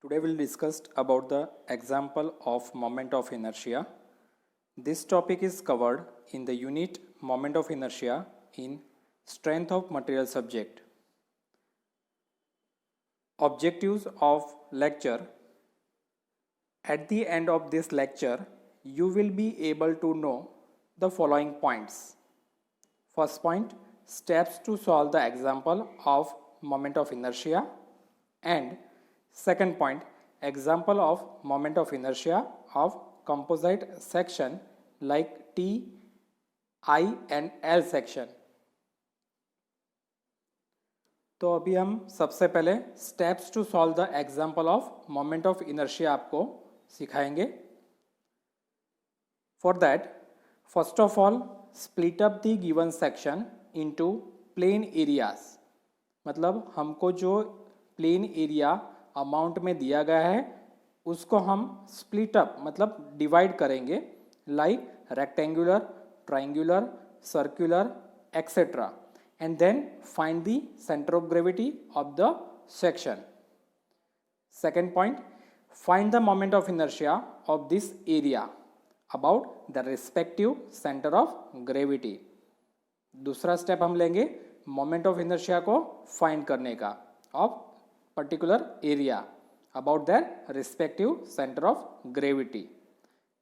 Today we'll discuss about the example of moment of inertia. This topic is covered in the unit moment of inertia in strength of material subject. Objectives of lecture. At the end of this lecture, you will be able to know the following points. First point, steps to solve the example of moment of inertia, and second point, example of moment of inertia of composite section like T, I and L section. तो अभी हम सबसे पहले steps to solve the example of moment of inertia आपको सिखाएंगे. For that, first of all split up the given section into plane areas. मतलब हमको जो प्लेन एरिया अमाउंट में दिया गया है उसको हम स्प्लिट अप मतलब डिवाइड करेंगे like rectangular, triangular, circular etcetera, and then find the center of gravity of the section. Second point, find the moment of inertia of this area about the respective center of gravity. दूसरा step हम लेंगे moment of inertia को find करने का of particular area about that respective centre of gravity.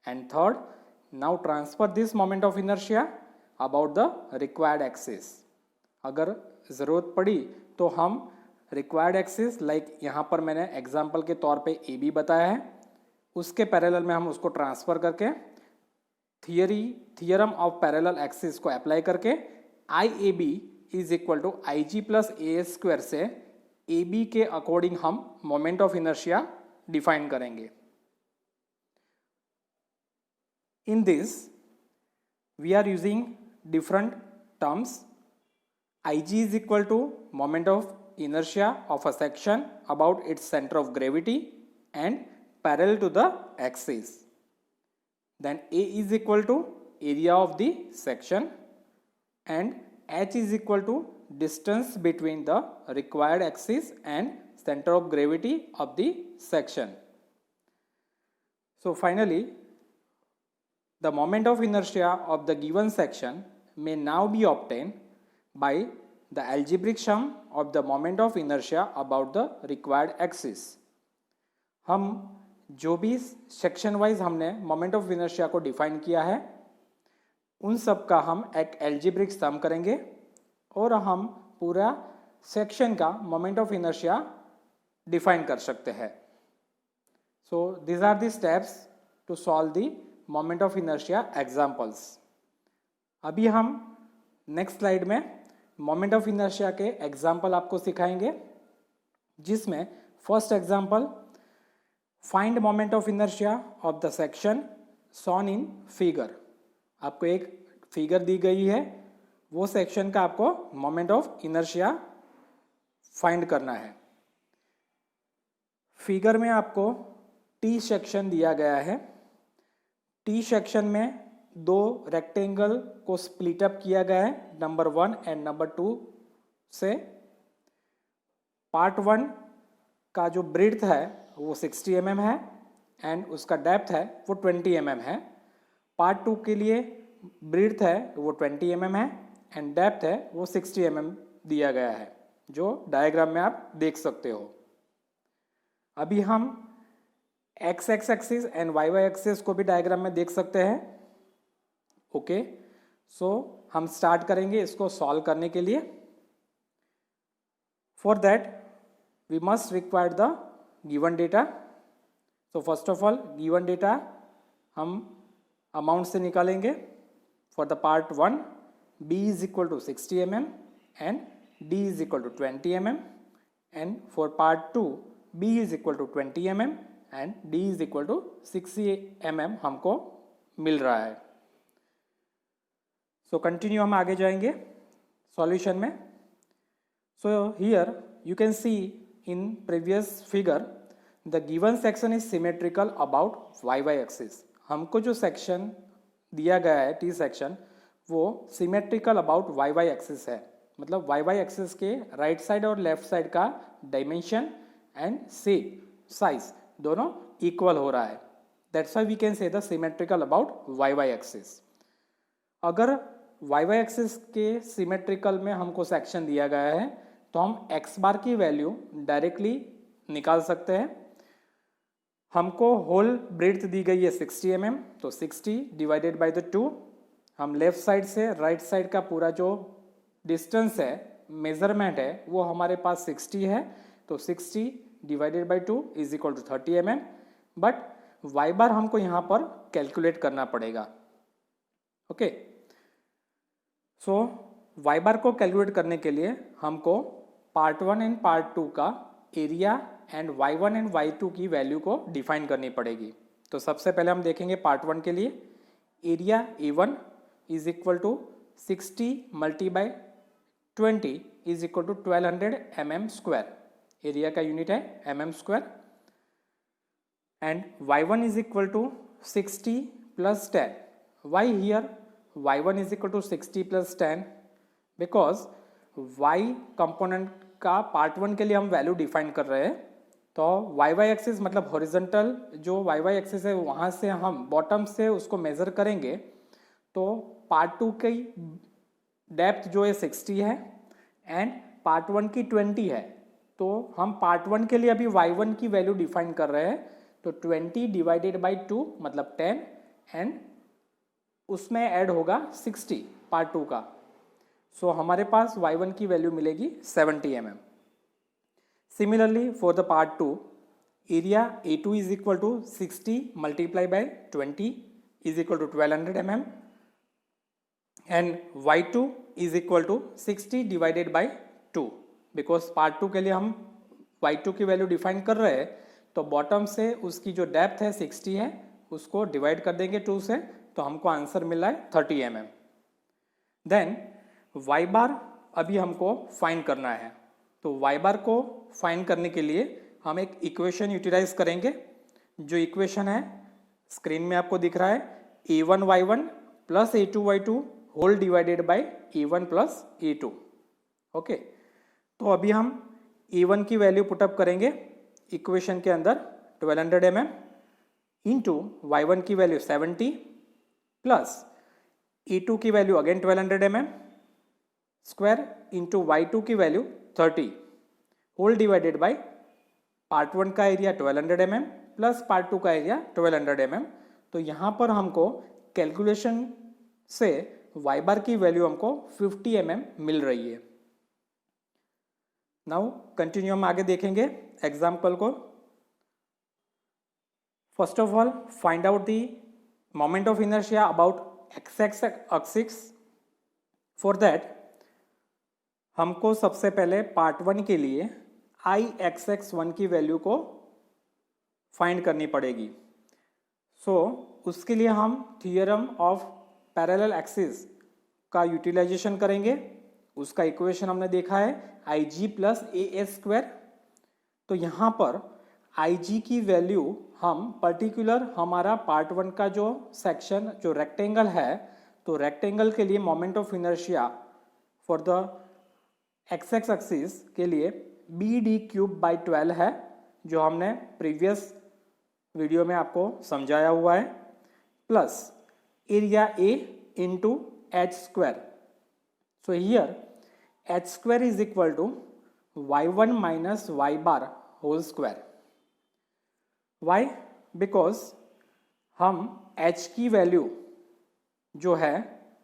And third, now transfer this moment of inertia about the required axis. अगर ज़रूरत पड़ी तो हम रिक्वायर्ड एक्सिस लाइक यहाँ पर मैंने एग्जांपल के तौर पे ए बी बताया है, उसके पैरेलल में हम उसको ट्रांसफ़र करके थियरम ऑफ पैरेलल एक्सिस को अप्लाई करके I A B is equal to I G plus A S square से ए बी के अकॉर्डिंग हम मोमेंट ऑफ इनर्शिया डिफाइन करेंगे. In this we are using different terms. Ig is equal to moment of inertia of a section about its center of gravity and parallel to the axis. Then A is equal to area of the section and H is equal to distance between the required axis and center of gravity of the section. So finally, the moment of inertia of the given section may now be obtained by the algebraic sum of the moment of inertia about the required axis. हम जो भी section wise हमने moment of inertia को define किया है उन सब का हम एक एल्जेब्रिक सम करेंगे और हम पूरा सेक्शन का मोमेंट ऑफ इनर्शिया डिफाइन कर सकते हैं. So this are the steps to solve the moment of inertia examples. अभी हम नेक्स्ट स्लाइड में मोमेंट ऑफ इनर्शिया के एग्जाम्पल आपको सिखाएंगे, जिसमें first example, find moment of inertia of the section shown in figure. आपको एक फिगर दी गई है, वो सेक्शन का आपको मोमेंट ऑफ इनर्शिया फाइंड करना है. फिगर में आपको टी सेक्शन दिया गया है. टी सेक्शन में दो रेक्टेंगल को स्प्लिट अप किया गया है नंबर 1 एंड नंबर 2 से. पार्ट 1 का जो ब्रेड्थ है वो 60 mm है एंड उसका डेप्थ है वो 20 mm है. पार्ट 2 के लिए ब्रेड्थ है वो 20 mm है एंड डेप्थ है वो 60 mm दिया गया है, जो डायग्राम में आप देख सकते हो. अभी हम X X axis and Y Y axis को भी डायग्राम में देख सकते हैं. ओके, सो हम स्टार्ट करेंगे इसको सॉल्व करने के लिए. For that we must require the given data. So first of all given data हम अमाउंट से निकालेंगे. For the part 1, B is equal to 60 mm and D is equal to 20 mm, and for part 2 B is equal to 20 mm and D is equal to 60 mm हमको मिल रहा है. So continue हम आगे जाएंगे solution में. So here you can see in previous figure the given section is symmetrical about Y Y axis. हमको जो section दिया गया है टी सेक्शन वो symmetrical about Y Y axis है. मतलब वाई वाई एक्सिस के राइट साइड और लेफ्ट साइड का डायमेंशन एंड शेप साइज दोनों इक्वल हो रहा है. That's why we can say the symmetrical about Y Y axis. अगर वाई वाई एक्सिस के सिमेट्रिकल में हमको सेक्शन दिया गया है तो हम एक्स बार की वैल्यू डायरेक्टली निकाल सकते हैं. हमको होल ब्रेड्थ दी गई है 60 mm, तो 60 डिवाइडेड बाय द 2. हम लेफ्ट साइड से राइट साइड का पूरा जो डिस्टेंस है, मेजरमेंट है, वो हमारे पास 60 है, तो 60 divided by 2 is equal to 30 mm. But Y bar हमको यहाँ पर कैलकुलेट करना पड़ेगा. ओके, सो वाई बार को कैलकुलेट करने के लिए हमको पार्ट 1 एंड पार्ट 2 का area and y1 and y2 की वैल्यू को डिफाइन करनी पड़ेगी. तो सबसे पहले हम देखेंगे पार्ट 1 के लिए. Area A1 is equal to 60 multiply 20 is equal to 1200 mm square. Area का यूनिट है mm square. And y1 is equal to 60 plus 10. Why here y1 is equal to 60 plus 10? Because y component का part 1 के लिए हम value define कर रहे हैं. तो वाई वाई एक्सिस मतलब हॉरिजॉन्टल जो वाई वाई एक्सिस है वहाँ से हम बॉटम से उसको मेज़र करेंगे. तो पार्ट 2 की डेप्थ जो है 60 है एंड पार्ट 1 की 20 है. तो हम पार्ट 1 के लिए अभी y1 की वैल्यू डिफाइन कर रहे हैं. तो 20 डिवाइडेड बाई 2 मतलब 10 एंड उसमें ऐड होगा 60 पार्ट 2 का. सो हमारे पास y1 की वैल्यू मिलेगी 70 mm. Similarly for the part 2, area A2 is equal to 60 multiplied by 20 is equal to 1200 mm and y2 is equal to 60 divided by 2. because part 2 के लिए हम y2 की वैल्यू डिफाइन कर रहे हैं, तो बॉटम से उसकी जो डेप्थ है 60 है उसको डिवाइड कर देंगे 2 से, तो हमको आंसर मिल रहा है 30 mm. देन y बार अभी हमको फाइंड करना है. तो y बार को फाइंड करने के लिए हम एक इक्वेशन यूटिलाइज करेंगे. जो इक्वेशन है स्क्रीन में आपको दिख रहा है, a1 y1 plus a2 y2 whole divided by a1 plus a2. Okay, तो अभी हम a1 की वैल्यू पुटअप करेंगे इक्वेशन के अंदर 1200 mm इंटू y1 की वैल्यू 70 प्लस a2 की value again 1200 mm square into y2 की value 30 whole divided by part 1 का एरिया 1200 mm प्लस पार्ट 2 का एरिया 1200 mm. तो यहाँ पर हमको कैलकुलेशन से y बार की वैल्यू हमको 50 mm मिल रही है. नाउ कंटिन्यू हम आगे देखेंगे एग्जाम्पल को. First of all find out the moment of inertia about x axis. For that हमको सबसे पहले पार्ट 1 के लिए Ixx1 की वैल्यू को फाइंड करनी पड़ेगी. सो उसके लिए हम थियरम ऑफ पैरेलल एक्सिस का यूटिलाइजेशन करेंगे. उसका इक्वेशन हमने देखा है IG प्लस AS². तो यहाँ पर IG की वैल्यू हम पर्टिकुलर हमारा पार्ट 1 का जो सेक्शन जो रेक्टेंगल है, तो रेक्टेंगल के लिए moment of inertia for the x axis के लिए BD³/12 है, जो हमने प्रीवियस वीडियो में आपको समझाया हुआ है, plus area A into H². So here H² is equal to y1 minus y bar whole square. Why? Because हम H की वैल्यू जो है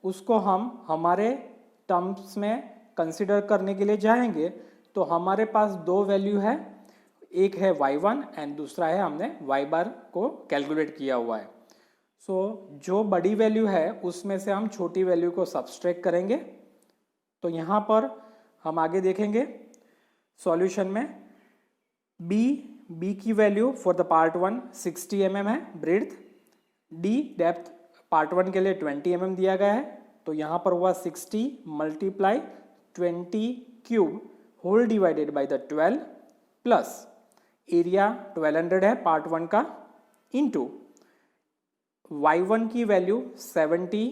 उसको हम हमारे टर्म्स में कंसिडर करने के लिए जाएंगे. तो हमारे पास दो वैल्यू है, एक है y1 एंड दूसरा है हमने y बार को कैलकुलेट किया हुआ है. सो जो बड़ी वैल्यू है उसमें से हम छोटी वैल्यू को सब्सट्रैक्ट करेंगे. तो यहाँ पर हम आगे देखेंगे सॉल्यूशन में b की value for the part 1 60 mm है ब्रेड्थ. d डेप्थ पार्ट 1 के लिए 20 mm दिया गया है. तो यहाँ पर हुआ 60 multiply 20³ whole divided by the 12 plus area 1200 है पार्ट 1 का इंटू y1 की वैल्यू 70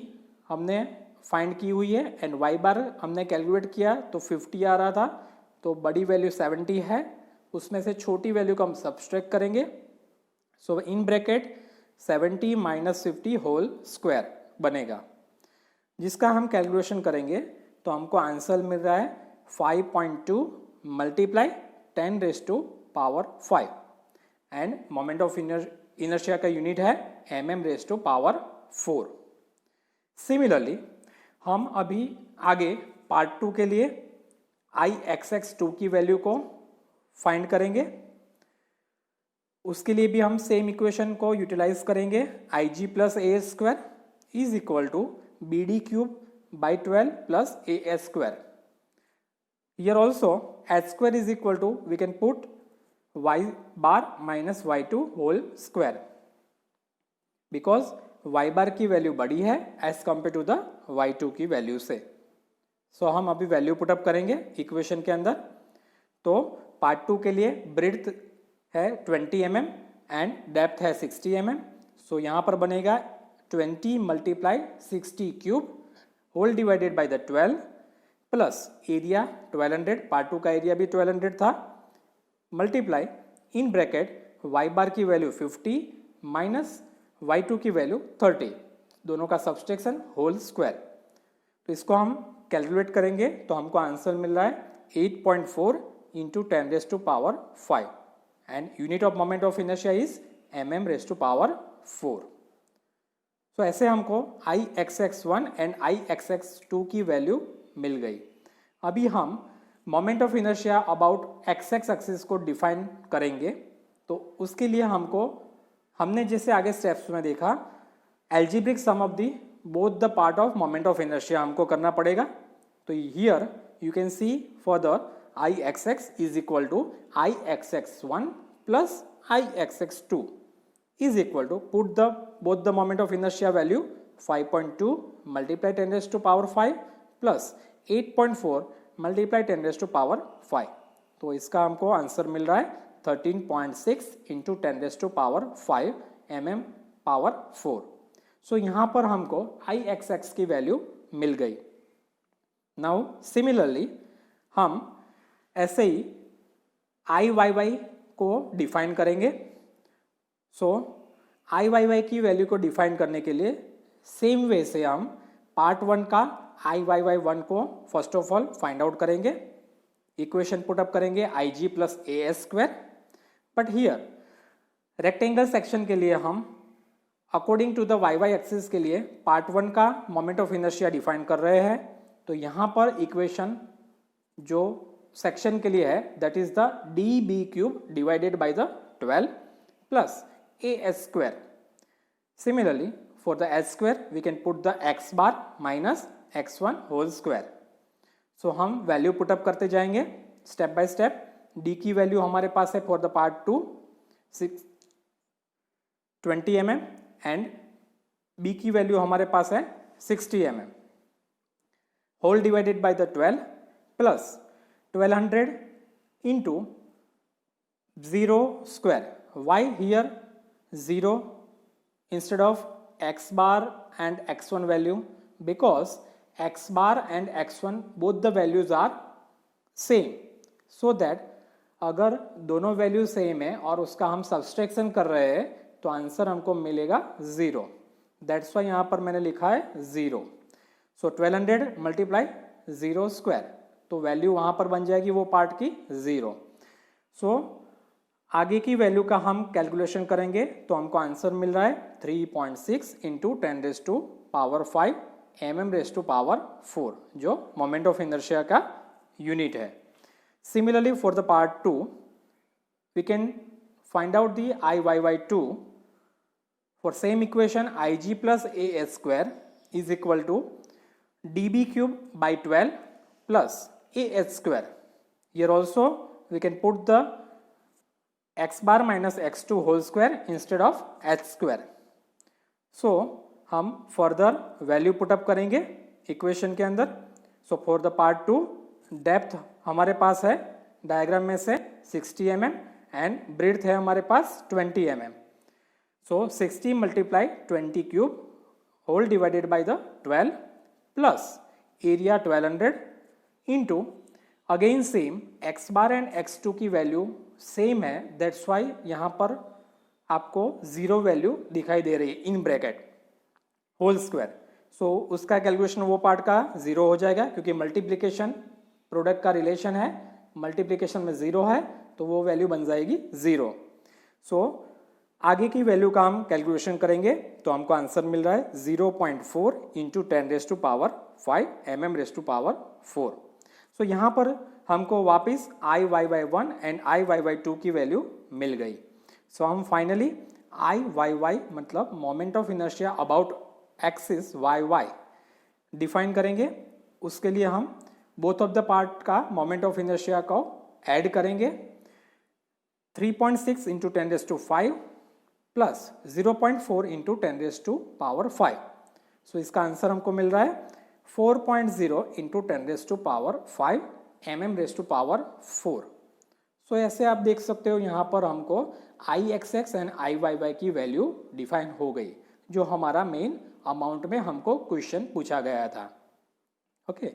हमने फाइंड की हुई है एंड y बार हमने कैलकुलेट किया तो 50 आ रहा था. तो बड़ी वैल्यू 70 है, उसमें से छोटी वैल्यू को हम सब्सट्रैक्ट करेंगे। So in bracket 70 minus 50 whole square बनेगा, जिसका हम कैलकुलेशन करेंगे तो हमको आंसर मिल रहा है 5.2 multiply 10⁻⁵ end moment of inertia का यूनिट है mm⁻⁴। सिमिलरली हम अभी आगे पार्ट 2 के लिए Ixx2 की वैल्यू को फाइंड करेंगे। उसके लिए भी हम सेम इक्वेशन को यूटिलाइज करेंगे। Ig plus A square is equal to BD³ by 12 plus AS square. Here also H square is equal to, we can put y bar minus y2 whole square, because y bar की value बड़ी है as compared to the y2 की value से। सो हम अभी value put up करेंगे equation के अंदर। तो पार्ट 2 के लिए ब्रेड्थ है 20 mm एंड डेप्थ है 60 mm। सो यहाँ पर बनेगा 20 multiply 60 cube whole divided by the 12 plus area 1200, part 2 का एरिया भी 1200 था, multiply in bracket y bar की वैल्यू 50 माइनस y2 की वैल्यू 30, दोनों का सब्सट्रैक्शन होल स्क्वायर। तो इसको हम कैलकुलेट करेंगे तो हमको आंसर मिल रहा है 8.4 into 10⁻⁵ and unit of moment of inertia is mm⁻⁴। तो ऐसे हमको Ixx1 एंड Ixx2 की वैल्यू मिल गई। अभी हम moment of inertia about x axis को डिफाइन करेंगे। तो उसके लिए हमने जैसे आगे स्टेप्स में देखा, algebraic sum of the both the part of moment of inertia हमको करना पड़ेगा। तो here you can see further Ixx is equal to Ixx1 plus Ixx2 is equal to, put the both the moment of inertia value 5.2 multiply 10⁻⁵ plus 8.4 multiply 10⁻⁵। तो इसका हमको answer मिल रहा है 13.6 इंटू 10⁻⁵ mm⁻⁴। सो यहाँ पर हमको Ixx की वैल्यू मिल गई। नाउ सिमिलरली हम ऐसे ही Iyy को डिफाइन करेंगे। सो Iyy की वैल्यू को डिफाइन करने के लिए सेम वे से हम पार्ट 1 का Iyy1 को first of all find out करेंगे, इक्वेशन पुटअप करेंगे Ig plus A square. But here rectangle section के लिए हम according to the y axis के लिए पार्ट 1 का मोमेंट ऑफ इनर्शिया डिफाइन कर रहे हैं। तो यहाँ पर इक्वेशन जो सेक्शन के लिए है that is the dB³ divided by the 12 plus a square. Similarly, for the h square, we can put the x bar minus x1 whole square. So हम वैल्यू पुटअप करते जाएंगे स्टेप बाय स्टेप। d की value हमारे पास है for the part 2 20 mm and b की value हमारे पास है 60 mm whole divided by the 12 plus 1200 into 0 square. Why here 0 instead of x bar and x1 value? Because x bar and x1 both the values are same, so that अगर दोनों value same है और उसका हम subtraction कर रहे हैं तो आंसर हमको मिलेगा 0। दैट्स वाई यहाँ पर मैंने लिखा है 0। सो 1200 मल्टीप्लाई 0 स्क्वायर, तो वैल्यू वहाँ पर बन जाएगी वो पार्ट की 0। सो आगे की वैल्यू का हम कैलकुलेशन करेंगे तो हमको आंसर मिल रहा है 3.6 इंटू 10⁻⁵ mm⁻⁴, जो मोमेंट ऑफ इनर्शिया का यूनिट है। Similarly for the part 2 we can find out the Iyy2 for same equation Ig plus A square is equal to dB³ by 12 plus A square. Here also we can put the x bar minus x2 whole square instead of h square. So हम further value put up करेंगे equation के अंदर। So for the part 2 depth हमारे पास है diagram में से 60 mm and breadth है हमारे पास 20 mm। So 60 multiply 20 cube whole divided by the 12 plus area 1200 into again same x bar and x2 की वैल्यू सेम है, दैट्स वाई यहाँ पर आपको जीरो वैल्यू दिखाई दे रही है in bracket whole square. So उसका कैलकुलेशन वो पार्ट का जीरो हो जाएगा, क्योंकि मल्टीप्लिकेशन प्रोडक्ट का रिलेशन है, मल्टीप्लिकेशन में जीरो है तो वो वैल्यू बन जाएगी जीरो। सो आगे की वैल्यू का हम कैलकुलेशन करेंगे तो हमको आंसर मिल रहा है 0.4 इंटू 10⁵ mm⁴। सो यहाँ पर हमको वापस Iy1 एंड Iy2 की वैल्यू मिल गई। सो हम फाइनली Iyy मतलब moment of inertia about axis yy define करेंगे। उसके लिए हम बोथ ऑफ द पार्ट का मोमेंट ऑफ इनर्शिया को ऐड करेंगे। 3.6 इंटू 10⁵ प्लस 0.4 इंटू 10⁵। सो इसका आंसर हमको मिल रहा है 4.0 इंटू 10⁵ mm⁴। सो ऐसे आप देख सकते हो यहाँ पर हमको Ixx एंड Iyy की वैल्यू डिफाइन हो गई, जो हमारा मेन अमाउंट में हमको क्वेश्चन पूछा गया था। ओके,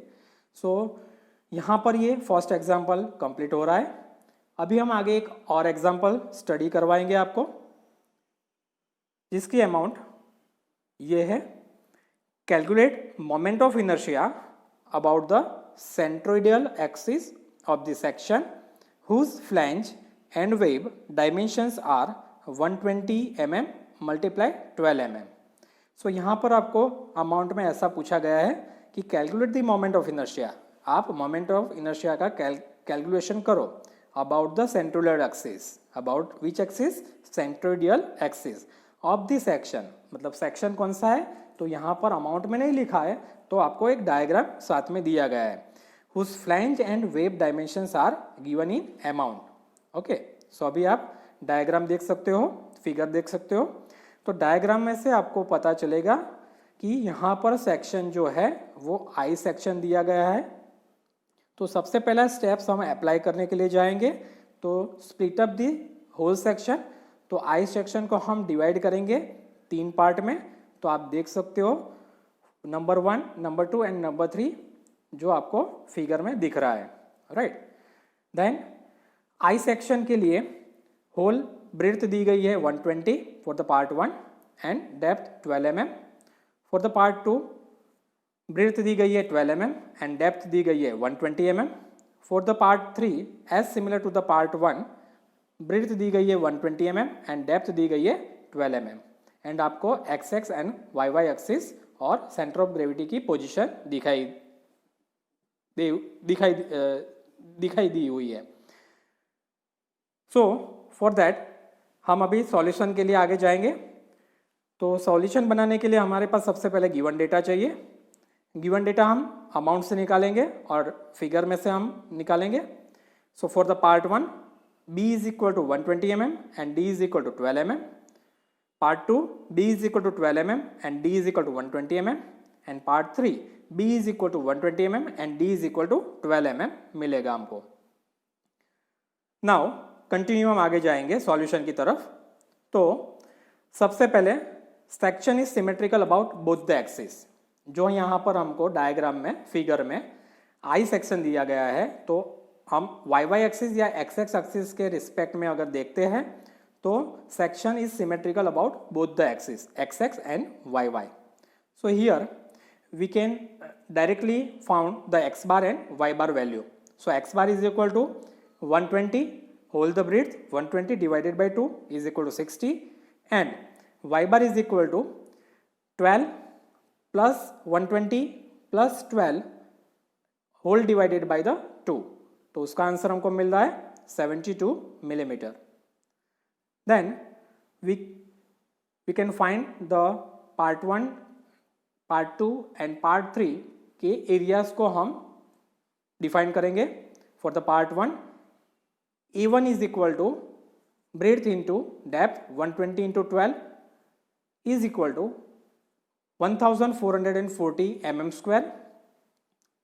सो यहाँ पर ये फर्स्ट एग्जाम्पल कंप्लीट हो रहा है। अभी हम आगे एक और एग्जाम्पल स्टडी करवाएंगे आपको, जिसकी अमाउंट ये है, calculate moment of inertia about the centroidal axis of the section whose flange and wave dimensions are 120 mm multiply 12 mm। सो यहाँ पर आपको अमाउंट में ऐसा पूछा गया है कि calculate the moment of inertia, आप मोमेंट ऑफ इनर्शिया का कैलकुलेशन करो about the centroidal axis. About which axis? Centroidal axis of the section. मतलब सेक्शन कौन सा है, तो यहाँ पर अमाउंट में नहीं लिखा है, तो आपको एक डायग्राम साथ में दिया गया है। whose flange and wave dimensions are given in amount। Okay, so अभी आप डायग्राम देख सकते हो, फिगर देख सकते हो। तो डायग्राम में से आपको पता चलेगा कि यहाँ पर सेक्शन जो है वो आई सेक्शन दिया गया है। तो सबसे पहला स्टेप्स हम अप्लाई करने के लिए जाएंगे, तो split up the whole section. तो आई सेक्शन को हम डिवाइड करेंगे 3 पार्ट में। तो आप देख सकते हो नंबर 1, नंबर 2 एंड नंबर 3 जो आपको फिगर में दिख रहा है, राइट। देन आई सेक्शन के लिए होल ब्रेड्थ दी गई है 120 for the part 1 and depth 12 mm। For the part 2 breadth दी गई है 12 mm एंड डेप्थ दी गई है 120 mm। For the part 3 as similar to the part 1, breadth दी गई है 120 mm एंड डेप्थ दी गई है 12 mm। एंड आपको X X and Y Y axis और सेंटर ऑफ ग्रेविटी की पोजिशन दिखाई दी हुई है। सो फॉर दैट हम अभी सॉल्यूशन के लिए आगे जाएंगे। तो सॉल्यूशन बनाने के लिए हमारे पास सबसे पहले गिवन डेटा चाहिए। गिवन डेटा हम अमाउंट से निकालेंगे और फिगर में से हम निकालेंगे। So for the part 1 b is equal to 120 mm and d is equal to 12 mm। Part 2 b is equal to 12 mm and d is equal to 120 mm। And part 3 b is equal to 120 mm and d is equal to 12 mm मिलेगा हमको। Now continue हम आगे जाएंगे solution की तरफ। तो सबसे पहले section is symmetrical about both the axis. जो यहाँ पर हमको डायग्राम में फिगर में आई सेक्शन दिया गया है, तो हम वाई वाई एक्सिस या एक्स एक्स एक्सिस के रिस्पेक्ट में अगर देखते हैं तो section is symmetrical about both the axis X X and Y Y. So here we can directly found the x bar and y bar value. So x bar is equal to 120 whole the breadth 120 divided by 2 is equal to 60 and y bar is equal to 12 plus 120 plus 12 whole divided by the 2। तो उसका answer हमको मिल रहा है 72 millimeter। Then we can find the part 1, part 2 and part 3 के areas को हम define करेंगे। For the part 1 A1 is equal to breadth into depth 120 into 12 is equal to 1440 mm²।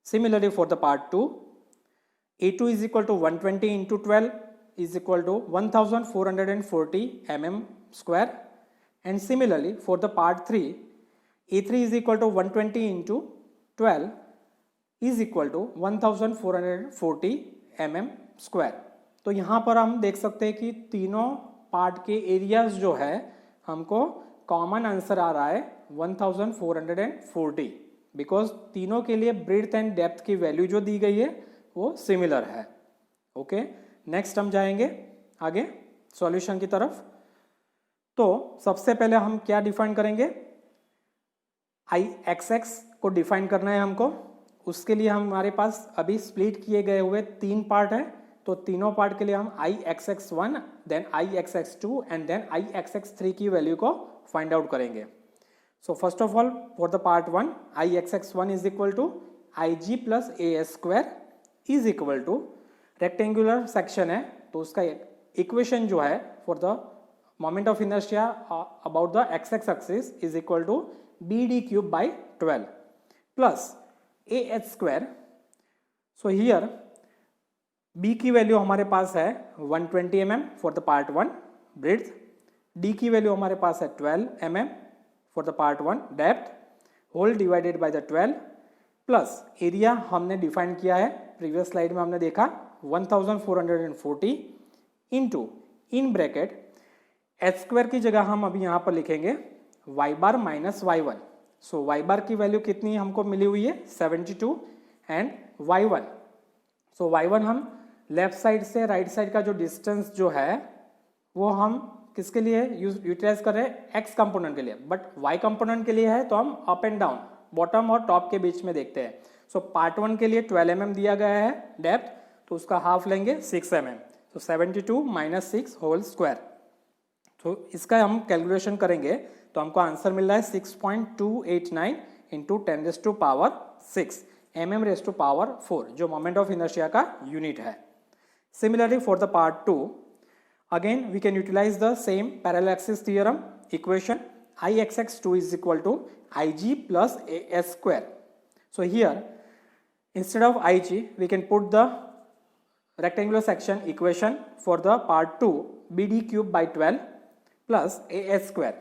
Similarly for the part 2 A2 is equal to 120 into 12 is equal to 1440 mm²। And similarly for the part 3, A3 is equal to 120 into 12 is equal to 1440 mm²। तो यहाँ पर हम देख सकते हैं कि तीनों part के एरियाज जो है हमको कॉमन आंसर आ रहा है 1440, बिकॉज तीनों के लिए ब्रेड्थ एंड डेप्थ की वैल्यू जो दी गई है वो सिमिलर है। ओके, नेक्स्ट हम जाएंगे आगे सॉल्यूशन की तरफ। तो सबसे पहले हम क्या डिफाइन करेंगे, आई एक्स एक्स को डिफाइन करना है हमको। उसके लिए हमारे पास अभी स्प्लिट किए गए हुए 3 पार्ट है, तो तीनों पार्ट के लिए हम I X X 1, then I X X 2 and then I X X 3 की वैल्यू को फाइंड आउट करेंगे। So first of all for the part 1, I X X 1 is equal to I G plus A S square is equal to, rectangular section है तो उसका equation जो है for the moment of inertia about the X X axis is equal to be D cube by 12 plus A H square. So here b की value हमारे पास है 120 mm for the part 1 breadth, d की value हमारे पास है 12 mm for the part 1 depth, whole divided by the 12 plus area हमने define किया है प्रीवियस स्लाइड में हमने देखा 1440 into in bracket H square की जगह हम अभी यहाँ पर लिखेंगे y बार माइनस y1। सो y बार की वैल्यू कितनी हमको मिली हुई है 72 एंड y1। सो y1 हम लेफ्ट साइड से राइट साइड का जो डिस्टेंस जो है वो हम किसके लिए यूटिलाइज कर रहे हैं, x कंपोनेंट के लिए, बट y कंपोनेंट के लिए है तो हम अप एंड डाउन बॉटम और टॉप के बीच में देखते हैं। सो पार्ट 1 के लिए 12 mm दिया गया है डेप्थ, तो उसका हाफ लेंगे 6 mm, तो 72 माइनस 6 होल स्क्वायर। तो इसका हम कैलकुलेशन करेंगे तो हमको आंसर मिल रहा है 6.289 into 10 raise to power 6 mm raise to power 4, जो मोमेंट ऑफ इनर्शिया का यूनिट है। Similarly for the part 2, again we can utilize the same parallel axis theorem equation, Ixx2 is equal to Ig plus As square. So here instead of Ig we can put the rectangular section equation for the part 2 BD cube by 12 plus As square.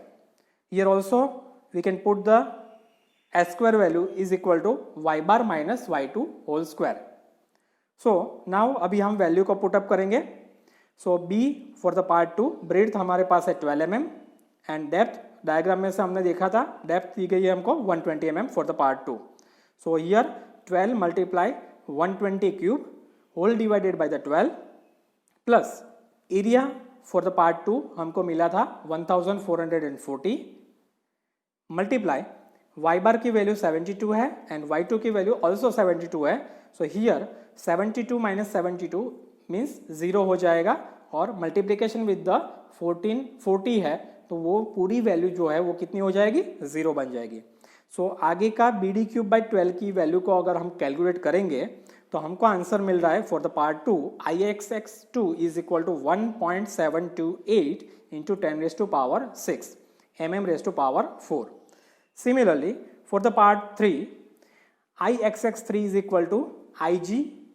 Here also we can put the S square value is equal to y bar minus y2 whole square. So now अभी हम value को put up करेंगे। सो b for the part 2 breadth हमारे पास है 12 mm and depth diagram में से हमने देखा था डेप्थ दी गई है हमको 120 mm for the part 2। So here 12 multiply 120 cube whole divided by the 12 plus area for the part 2 हमको मिला था 1440 मल्टीप्लाई y बार की वैल्यू 72 है एंड y2 की वैल्यू ऑल्सो 72 है। सो हियर 72 माइनस 72 मीन्स 0 हो जाएगा और मल्टीप्लिकेशन विद द 1440 है तो वो पूरी वैल्यू जो है वो कितनी हो जाएगी, 0 बन जाएगी। सो आगे का बी डी क्यूब बाई 12 की वैल्यू को अगर हम कैलकुलेट करेंगे तो हमको आंसर मिल रहा है for the part 2 I X X 2 is equal to 1.728 into 10 raise to power 6 mm raise to power 4। Similarly, for the part 3, Ixx3 is equal to Ig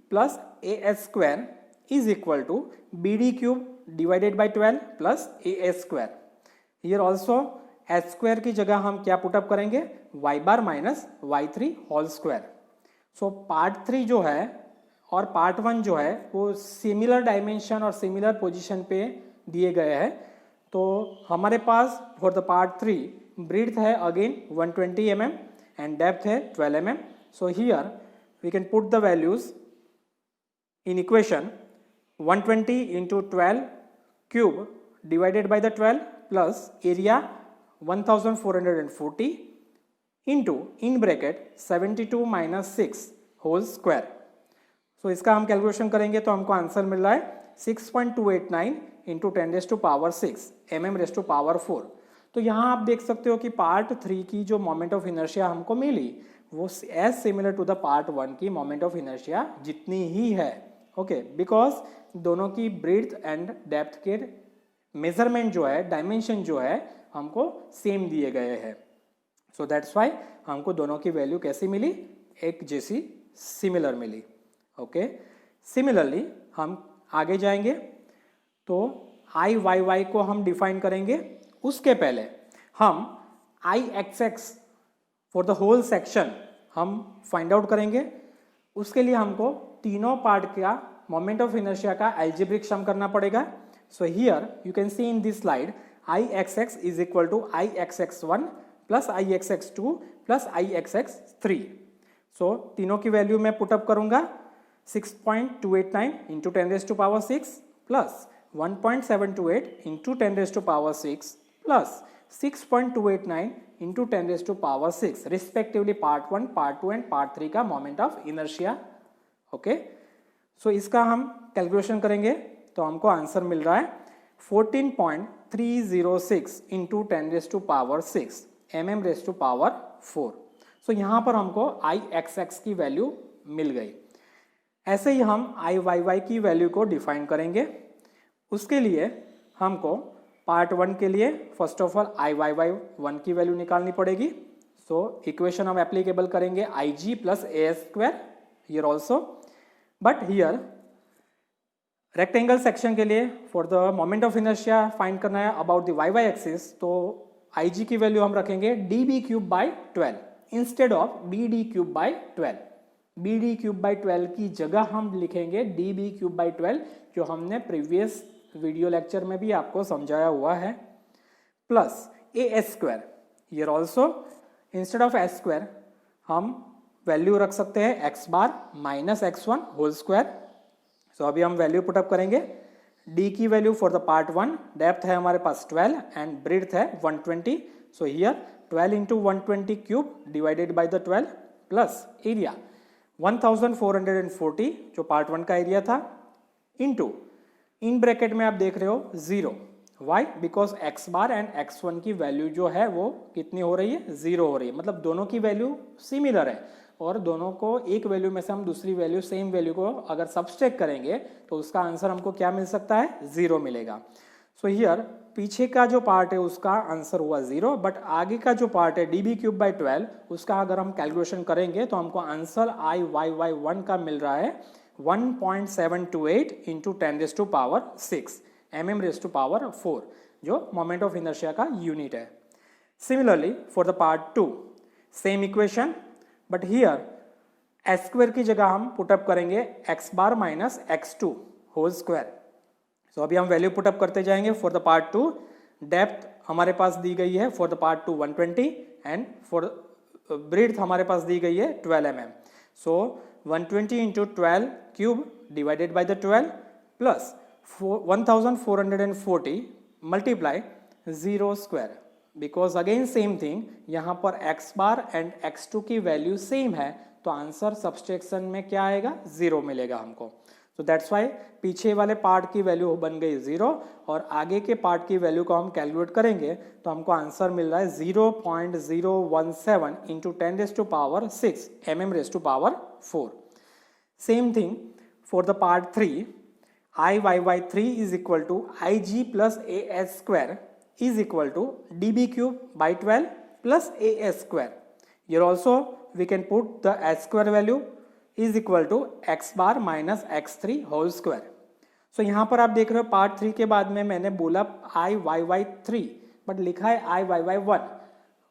plus As square is equal to BD cube divided by 12 plus As square. Here also H square की जगह हम क्या put up करेंगे, y bar minus y3 whole square. So part 3 जो है और part 1 जो है वो सिमिलर डायमेंशन और सिमिलर पोजीशन पे दिए गए हैं। तो हमारे पास फॉर द पार्ट 3 ब्रेड्थ है अगेन 120 mm एंड डेप्थ है 12 mm. So here we can put the values in equation 120 into 12 cube divided by the 12 plus area 1440 into in bracket 72 minus 6 whole square. So इसका हम calculation करेंगे तो हमको answer मिल रहा है 6.289 into 10 raise to power 6 mm raise to power 4। तो यहाँ आप देख सकते हो कि पार्ट 3 की जो मोमेंट ऑफ इनर्शिया हमको मिली वो as similar to the part 1 की मोमेंट ऑफ इनर्शिया जितनी ही है। ओके, बिकॉज दोनों की ब्रेड्थ एंड डेप्थ के मेजरमेंट जो है, डायमेंशन जो है हमको सेम दिए गए हैं। सो दैट्स वाई हमको दोनों की वैल्यू कैसी मिली, एक जैसी सिमिलर मिली। ओके, सिमिलरली हम आगे जाएंगे तो आई वाई वाई को हम डिफाइन करेंगे। उसके पहले हम I X X for the whole section हम फाइंड आउट करेंगे। उसके लिए हमको तीनों पार्ट का मोमेंट ऑफ इनर्शिया का एल्जेब्रिक सम करना पड़ेगा. So here you can see in this slide Ixx is equal to Ixx1 plus Ixx2 plus Ixx3. So तीनों की वैल्यू मैं पुटअप करूंगा. 6.289 into 10⁶ plus 1.728 into 10⁶ plus 6.289 into 10⁶ respectively part 1, part 2 and part 3 का moment of inertia. Okay, सो इसका हम calculation करेंगे तो हमको आंसर मिल रहा है 14.306 इंटू 10⁶ mm⁴. सो यहाँ पर हमको Ixx की वैल्यू मिल गई. ऐसे ही हम Iyy की वैल्यू को डिफाइन करेंगे. उसके लिए हमको पार्ट 1 के लिए फर्स्ट ऑफ ऑल Iyy1 की वैल्यू निकालनी पड़ेगी. सो इक्वेशन हम एप्लीकेबल करेंगे Ig plus as² here also. But here rectangle section के लिए for the moment of inertia find करना है अबाउट द y एक्सिस, तो Ig की वैल्यू हम रखेंगे dB³/12 instead of BD³/12. BD³/12 की जगह हम लिखेंगे dB³/12 जो हमने प्रीवियस वीडियो लेक्चर में भी आपको समझाया हुआ है. Plus as² here also instead of s² हम वैल्यू रख सकते हैं x bar minus x1 whole square. सो अभी हम वैल्यू पुटअप करेंगे. d की value for the part 1 depth है हमारे पास 12 एंड ब्रेड्थ है 120. सो here 12 into 120 cube divided by the 12 plus area 1440 जो पार्ट 1 का एरिया था इंटू इन ब्रैकेट में आप देख रहे हो 0. Why? Because x bar and x1 की वैल्यू जो है वो कितनी हो रही है? 0 हो रही है. मतलब दोनों की वैल्यू सिमिलर है और दोनों को एक वैल्यू में से हम दूसरी वैल्यू सेम वैल्यू को अगर सब्सट्रैक्ट करेंगे तो उसका आंसर हमको क्या मिल सकता है? 0 मिलेगा. सो हियर पीछे का जो पार्ट है उसका आंसर हुआ 0, बट आगे का जो पार्ट है dB³/12 उसका अगर हम कैलकुलेशन करेंगे तो हमको आंसर Iyy1 का मिल रहा है 1.728 इंटू 10⁶ mm⁴ जो मोमेंट ऑफ इनर्शिया का यूनिट है. Similarly for the part 2 same equation, but here s² की जगह हम पुटअप करेंगे x bar minus x2 whole square. सो अभी हम वैल्यू पुटअप करते जाएंगे. फॉर द पार्ट 2 डेप्थ हमारे पास दी गई है for the part 2 120 and for breadth हमारे पास दी गई है 12 mm. So 120 into 12 cube divided by the 12 plus 1440 multiply 0 square. Because again same thing यहाँ पर x बार एंड x2 की वैल्यू सेम है तो आंसर सब्सट्रैक्शन में क्या आएगा? 0 मिलेगा हमको. तो दैट्स वाई पीछे वाले पार्ट की वैल्यू बन गई 0 और आगे के पार्ट की वैल्यू को हम कैलकुलेट करेंगे तो हमको आंसर मिल रहा है 0.017 into 10⁶ mm⁴. Same thing for the part 3 Iyy3 is equal to Ig plus as² is equal to dB³/12 plus as². Here also we can put the s² value is equal to x bar minus x3 whole square. So यहाँ पर आप देख रहे हो part 3 के बाद में मैंने बोला Iyy3 बट लिखा है Iyy1.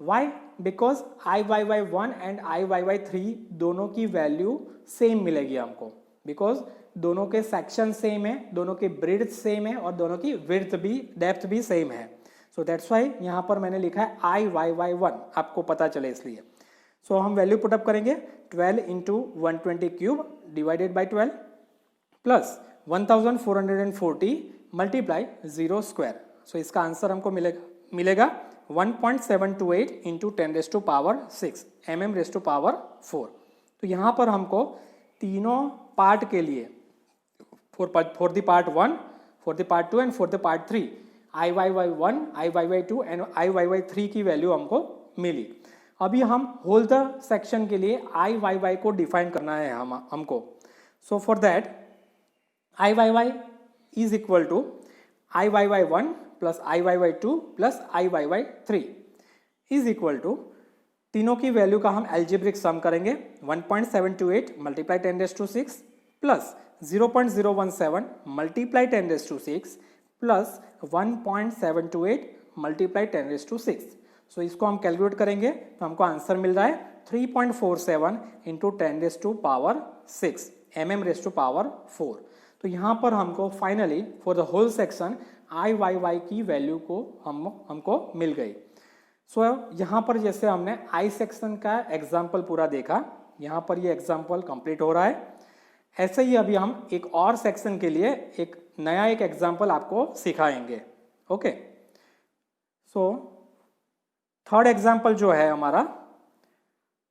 Why? Because Iyy1 and Iyy3 दोनों की वैल्यू सेम मिलेगी हमको. बिकॉज दोनों के सेक्शन सेम है, दोनों की ब्रेड्थ सेम है और दोनों की विड्थ भी डेप्थ भी सेम है. सो दैट्स वाई यहाँ पर मैंने लिखा है Iyy1 आपको पता चले इसलिए. सो हम वैल्यू पुटअप करेंगे 12 into 120 cube divided by 12 plus 1440 multiply 0 square. So इसका आंसर हमको मिलेगा 1.728 इंटू 10⁶ mm⁴. तो यहाँ पर हमको तीनों पार्ट के लिए for the part 1, for the part 2 and for the part 3 Iyy1, Iyy2 and Iyy3 की वैल्यू हमको मिली. अभी हम होल द सेक्शन के लिए Iyy को डिफाइन करना है हमको. So for that Iyy is equal to Iyy1 plus Iyy2 plus Iyy3 is equal to तीनों की वैल्यू का हम एल्जेब्रिक सम करेंगे 1.728 multiply 10⁶ plus 0.017 multiply 10⁶ plus 1.728 multiply 10⁶. So इसको हम कैलकुलेट करेंगे तो हमको आंसर मिल रहा है 3.47 इंटू 10⁶ mm⁴. तो यहाँ पर हमको finally for the whole section I Y Y की वैल्यू को हमको मिल गई। सो यहाँ पर जैसे हमने आई सेक्शन का एग्जाम्पल पूरा देखा, यहाँ पर ये एग्जाम्पल कंप्लीट हो रहा है। ऐसे ही अभी हम एक और सेक्शन के लिए एक नया एग्जाम्पल आपको सिखाएंगे। ओके, सो थर्ड एग्जाम्पल जो है हमारा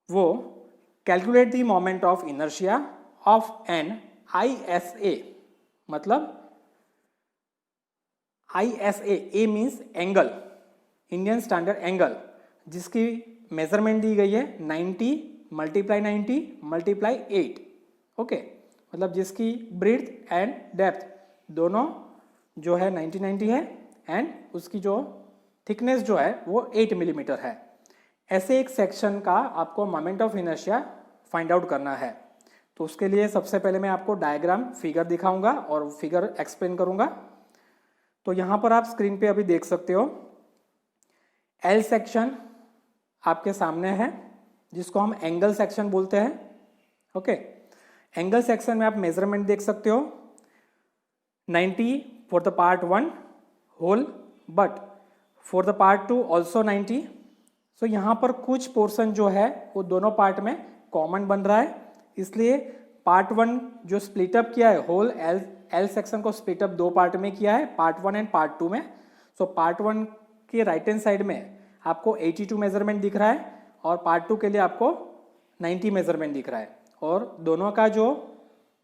वो calculate the moment of inertia of an ISA, मतलब ISA, A means angle, Indian standard angle, जिसकी मेजरमेंट दी गई है 90 × 90 × 8। ओके, मतलब जिसकी ब्रीथ एंड डेप्थ दोनों जो है 90 है एंड उसकी जो थिकनेस जो है वो 8 मिलीमीटर है। ऐसे एक सेक्शन का आपको moment of inertia find out करना है। तो उसके लिए सबसे पहले मैं आपको डायग्राम फिगर दिखाऊंगा और फिगर एक्सप्लेन करूंगा। तो यहाँ पर आप स्क्रीन पे अभी देख सकते हो एल सेक्शन आपके सामने है, जिसको हम एंगल सेक्शन बोलते हैं। ओके, एंगल सेक्शन में आप मेजरमेंट देख सकते हो 90 for the part 1 whole, but for the part 2 also 90। So यहाँ पर कुछ पोर्शन जो है वो दोनों पार्ट में कॉमन बन रहा है, इसलिए पार्ट 1 जो स्प्लिटअप किया है होल एल सेक्शन को स्प्लिटअप दो पार्ट में किया है, पार्ट 1 एंड पार्ट 2 में। सो पार्ट 1 के राइट हैंड साइड में आपको 82 मेजरमेंट दिख रहा है और पार्ट 2 के लिए आपको 90 मेजरमेंट दिख रहा है, और दोनों का जो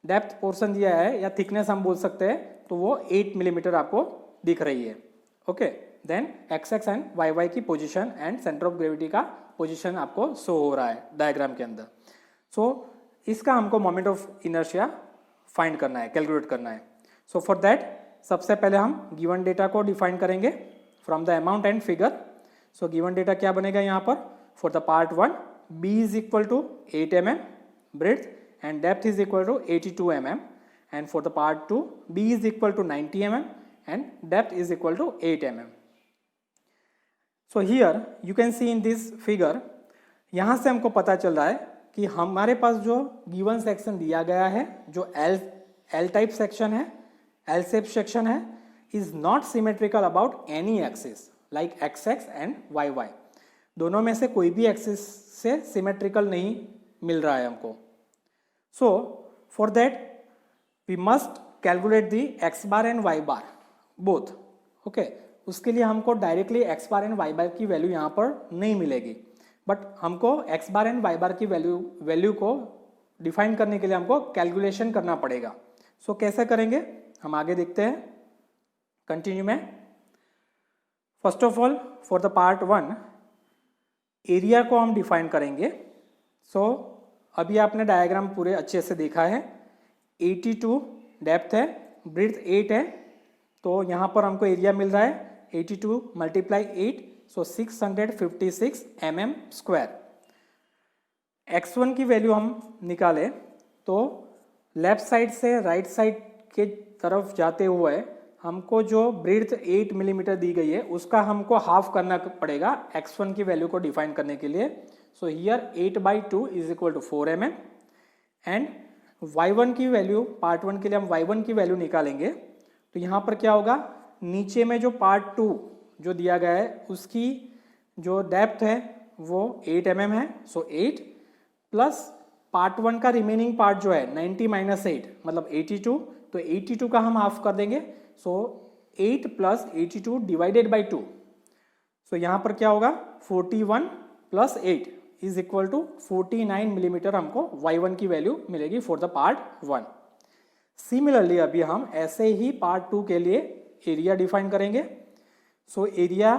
डेप्थ पोर्शन दिया है या थिकनेस हम बोल सकते हैं तो वो 8 मिलीमीटर आपको दिख रही है। Okay, then X X and Y Y की position and centre of gravity का पोजीशन आपको शो हो रहा है डायग्राम के अंदर। सो इसका हमको मोमेंट ऑफ इनर्शिया फाइंड करना है, कैलकुलेट करना है। सो फॉर दैट सबसे पहले हम गिवन डेटा को डिफाइन करेंगे from the amount and figure. So given data क्या बनेगा यहाँ पर, for the part 1 B is equal to 8 mm breadth and depth is equal to 82 mm, and for the part 2 B is equal to 90 mm and depth is equal to 8 mm। So here you can see in this figure, यहाँ से हमको पता चल रहा है कि हमारे पास जो गिवन सेक्शन दिया गया है जो एल टाइप सेक्शन है, एल शेप सेक्शन है, is not symmetrical about any axis like X X and Y Y. दोनों में से कोई भी एक्सिस से सिमेट्रिकल नहीं मिल रहा है हमको। So for that we must calculate the X bar and Y bar both. Okay, उसके लिए हमको directly X bar and Y bar की वैल्यू यहाँ पर नहीं मिलेगी, बट हमको X bar and Y bar की वैल्यू को डिफाइन करने के लिए हमको कैलकुलेशन करना पड़ेगा। सो कैसे करेंगे हम आगे देखते हैं कंटिन्यू में। First of all for the part 1 area को हम डिफाइन करेंगे। सो अभी आपने डायग्राम पूरे अच्छे से देखा है, 82 डेप्थ है, ब्रीथ 8 है, तो यहाँ पर हमको एरिया मिल रहा है 82 × 8, सो 656 mm स्क्वायर। x1 की वैल्यू हम निकालें तो लेफ्ट साइड से राइट साइड के तरफ जाते हुए हमको जो ब्रीथ 8 मिलीमीटर दी गई है उसका हमको हाफ करना पड़ेगा x1 की वैल्यू को डिफाइन करने के लिए। So here 8/2 is equal to 4 mm, and y1 की वैल्यू पार्ट 1 के लिए हम y1 की वैल्यू निकालेंगे तो यहाँ पर क्या होगा, नीचे में जो पार्ट 2 जो दिया गया है उसकी जो डेप्थ है वो 8 mm है। सो 8 प्लस पार्ट 1 का रिमेनिंग पार्ट जो है 90 - 8 मतलब 82, तो 82 का हम हाफ कर देंगे। सो 8 + 82 डिवाइडेड बाई 2, सो यहाँ पर क्या होगा 41 + 8 इज इक्वल टू 49 मिलीमीटर हमको y1 की वैल्यू मिलेगी फॉर द पार्ट 1। सिमिलरली अभी हम ऐसे ही पार्ट 2 के लिए एरिया डिफाइन करेंगे। सो एरिया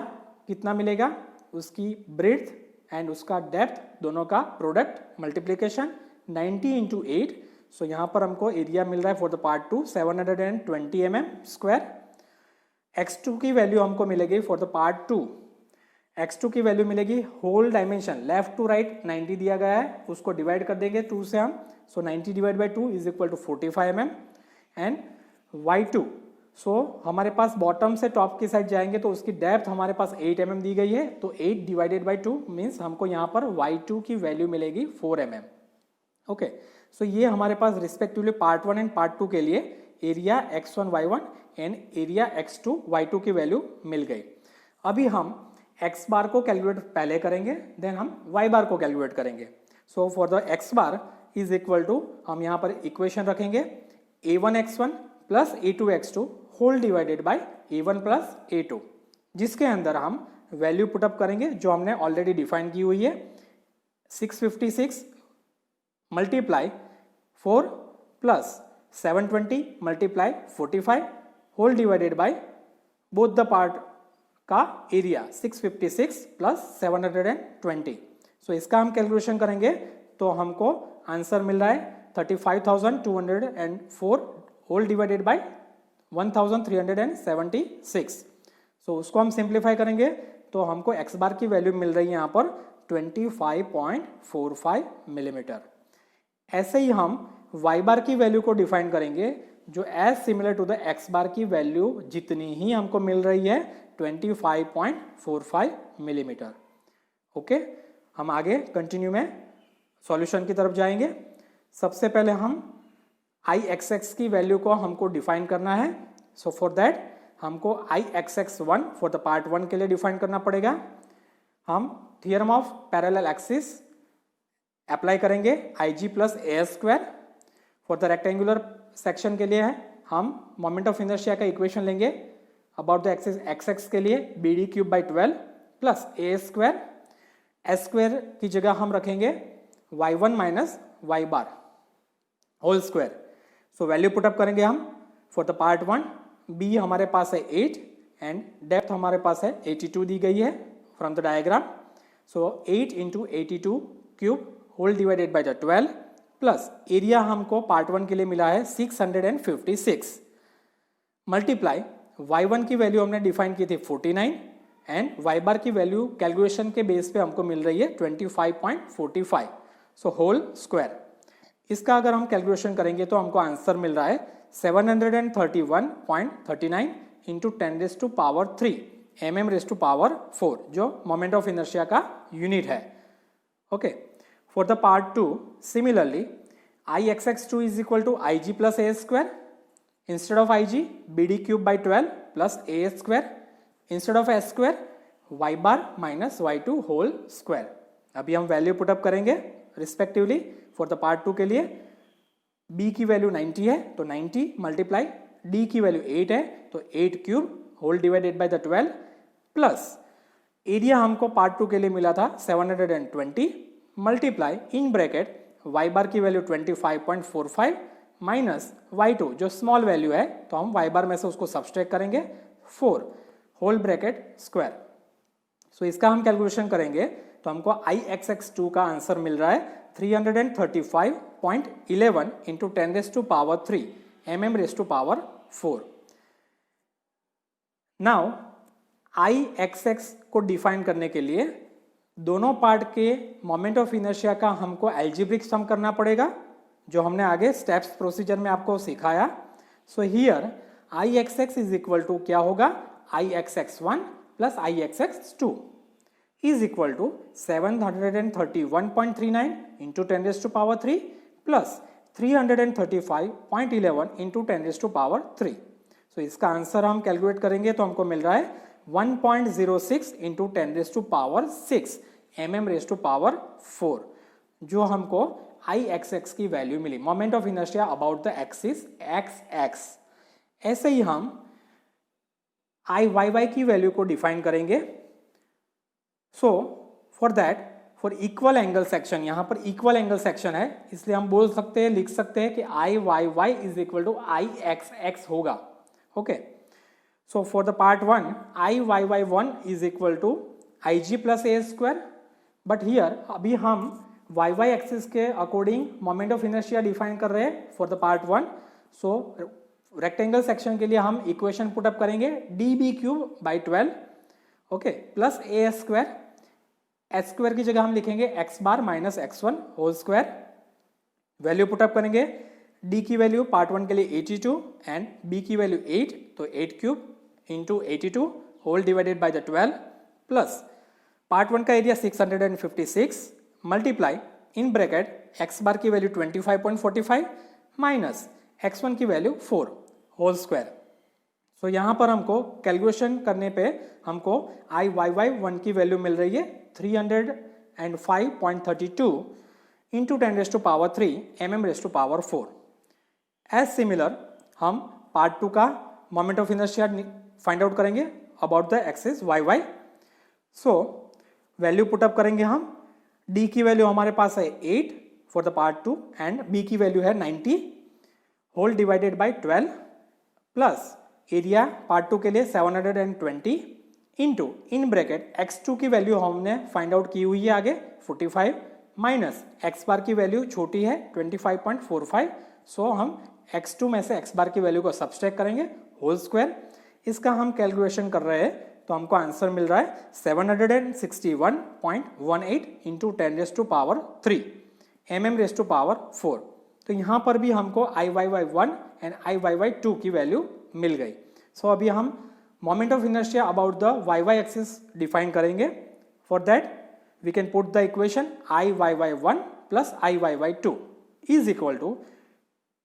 कितना मिलेगा, उसकी ब्रेड्थ एंड उसका डेप्थ दोनों का प्रोडक्ट मल्टीप्लिकेशन 90 × 8। सो यहाँ पर हमको एरिया मिल रहा है for the part 2 720 mm square. x2 की वैल्यू हमको मिलेगी फॉर द पार्ट 2, x2 की वैल्यू मिलेगी whole dimension left to right 90 दिया गया है, उसको डिवाइड कर देंगे 2 से हम। So 90 / 2 is equal to 45 mm, and y2 so हमारे पास बॉटम से टॉप की साइड जाएंगे तो उसकी डेप्थ हमारे पास 8 mm दी गई है, तो 8 डिवाइडेड बाई 2 मीन्स हमको यहाँ पर y2 की वैल्यू मिलेगी 4 mm। ओके, सो ये हमारे पास रिस्पेक्टिवली पार्ट 1 एंड पार्ट 2 के लिए area x1 y1 and area x2 y2 की वैल्यू मिल गई। अभी हम x बार को कैलकुलेट पहले करेंगे, देन हम y बार को कैलकुलेट करेंगे। So for the x bar is equal to, हम यहाँ पर इक्वेशन रखेंगे a1x1 plus a2x2 whole divided by a1 plus a2, जिसके अंदर हम वैल्यू पुटअप करेंगे जो हमने ऑलरेडी डिफाइन की हुई है। 656 multiply 4 plus 720 multiply 45 whole divided by both the part का एरिया 656 प्लस 720। सो इसका हम कैलकुलेशन करेंगे तो हमको आंसर मिल रहा है 35,204 होल डिवाइडेड बाय 1376। सो उसको हम सिंप्लीफाई करेंगे तो हमको x बार की वैल्यू मिल रही है यहाँ पर 25.45 मिलीमीटर। ऐसे ही हम y बार की वैल्यू को डिफाइन करेंगे जो as similar to the x bar की वैल्यू जितनी ही हमको मिल रही है 25.45 मिलीमीटर। ओके, हम आगे कंटिन्यू में सॉल्यूशन की तरफ जाएंगे। सबसे पहले हम Ixx की वैल्यू को हमको डिफाइन करना है। सो फॉर दैट हमको Ixx1 फॉर द पार्ट 1 के लिए डिफाइन करना पड़ेगा। हम theorem of parallel axis apply करेंगे Ig plus A square. For the rectangular section के लिए है हम मोमेंट ऑफ इनर्शिया का इक्वेशन लेंगे अबाउट द एक्सिस xx के लिए bd cube by 12 plus A square. S square की जगह हम रखेंगे y1 minus y bar whole square. So value put up करेंगे हम फॉर द पार्ट 1। b हमारे पास है 8 एंड डेप्थ हमारे पास है 82 दी गई है from the diagram. So 8 into 82 cube whole divided by the 12 plus area हमको पार्ट 1 के लिए मिला है 656 मल्टीप्लाई y1 की वैल्यू हमने डिफाइन की थी 49 एंड y बार की वैल्यू कैलकुलेशन के बेस पे हमको मिल रही है 25.45। So whole square. इसका अगर हम कैलकुलेशन करेंगे तो हमको आंसर मिल रहा है 731.39 इंटू 10⁻³ mm⁻⁴ जो मोमेंट ऑफ इनर्शिया का यूनिट है। Okay, for the part 2 similarly Ixx2 is equal to Ig plus A square. Instead of Ig bd cube by 12 plus A square. Instead of S square y bar minus y2 whole square. अभी हम value put up करेंगे respectively. For the part 2 के लिए b की value 90 है तो 90 multiply d की value 8 है तो 8 cube whole divided by the 12 plus area हमको पार्ट 2 के लिए मिला था 720 multiply in bracket y bar की वैल्यू 25.45 माइनस y2 जो स्मॉल वैल्यू है तो हम y बार में से उसको सब्सट्रैक्ट करेंगे 4 होल ब्रैकेट स्क्वायर। सो इसका हम कैलकुलेशन करेंगे तो हमको Ixx2 का आंसर मिल रहा है 335.11 इंटू 10⁻³ mm⁻⁴। नाउ Ixx को डिफाइन करने के लिए दोनों पार्ट के मोमेंट ऑफ इनर्शिया का हमको एल्जेब्रिक सम करना पड़ेगा जो हमने आगे स्टेप्स प्रोसीजर में आपको सिखाया। So here Ixx is equal to क्या होगा, Ixx1 plus Ixx2 is equal to 731.39 into 10⁻³ plus 335.11 into 10⁻³। सो इसका आंसर हम कैलकुलेट करेंगे तो हमको मिल रहा है 1.06 into 10⁻⁶ mm⁻⁴ जो हमको Ixx की वैल्यू मिली, moment of inertia about the axis xx। ऐसे ही हम Iyy की वैल्यू को डिफाइन करेंगे। So for that for equal angle section, यहाँ पर इक्वल एंगल सेक्शन है इसलिए हम बोल सकते हैं, लिख सकते हैं कि Iyy is equal to Ixx होगा। Okay, so for the part 1 Iyy1 is equal to Ig plus A square. But here अभी हम y एक्सिस के according moment of inertia define कर रहे हैं फॉर the part 1। So rectangle section के लिए हम इक्वेशन पुटअप करेंगे db cube by 12 okay plus A square. S square की जगह हम लिखेंगे x bar minus x1 whole square. Value put up करेंगे d की वैल्यू पार्ट 1 के लिए 82 एंड b की वैल्यू 8 तो 8 cube into 82 whole divided by the 12 plus part 1 का area 656 multiply in bracket x bar की वैल्यू 25.45 माइनस x1 की value 4 whole square. सो यहाँ पर हमको कैलकुलेशन करने पे हमको IYY1 की वैल्यू मिल रही है 305.32 इंटू 10⁻³ mm⁻⁴। एज सिमिलर हम पार्ट 2 का moment of inertia find out करेंगे about the axis YY। So value put up करेंगे हम। D की वैल्यू हमारे पास है 8 for the part 2 and B की वैल्यू है 90 whole divided by 12 plus area part 2 के लिए 720 इंटू इन ब्रैकेट x2 की वैल्यू हमने फाइंड आउट की हुई है आगे 45 माइनस x बार की वैल्यू छोटी है 25.45। सो हम x2 में से x बार की वैल्यू को सब्सट्रैक्ट करेंगे होल स्क्वायर। इसका हम कैलकुलेशन कर रहे हैं तो हमको आंसर मिल रहा है 761.18 इंटू 10⁻³ mm⁻⁴। तो यहाँ पर भी हमको IYY1 एंड IYY2 की वैल्यू मिल गई। सो अभी हम moment of inertia about the YY axis define करेंगे। For that we can put the equation IYY1 plus IYY2 is equal to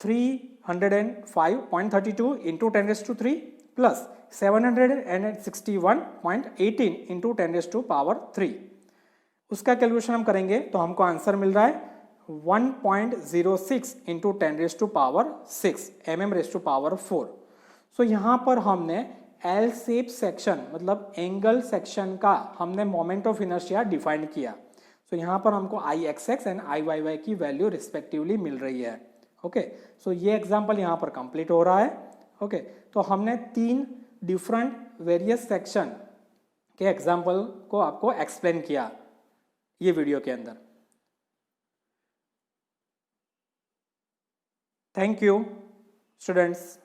305.32 into 10⁻³ plus 761.18 into 10⁻³ उसका कैलकुलेशन हम करेंगे तो हमको आंसर मिल रहा है 1.06 इंटू 10⁻⁶ mm⁻⁴। सो यहाँ पर हमने एल शेप सेक्शन मतलब एंगल सेक्शन का हमने मोमेंट ऑफ इनर्शिया डिफाइन किया। सो यहाँ पर हमको IXX एंड IYY की वैल्यू रिस्पेक्टिवली मिल रही है। ओके, सो ये एग्जाम्पल यहाँ पर कंप्लीट हो रहा है। ओके, तो हमने 3 डिफरेंट वेरियस सेक्शन के एग्जाम्पल को आपको एक्सप्लेन किया ये वीडियो के अंदर। Thank you students.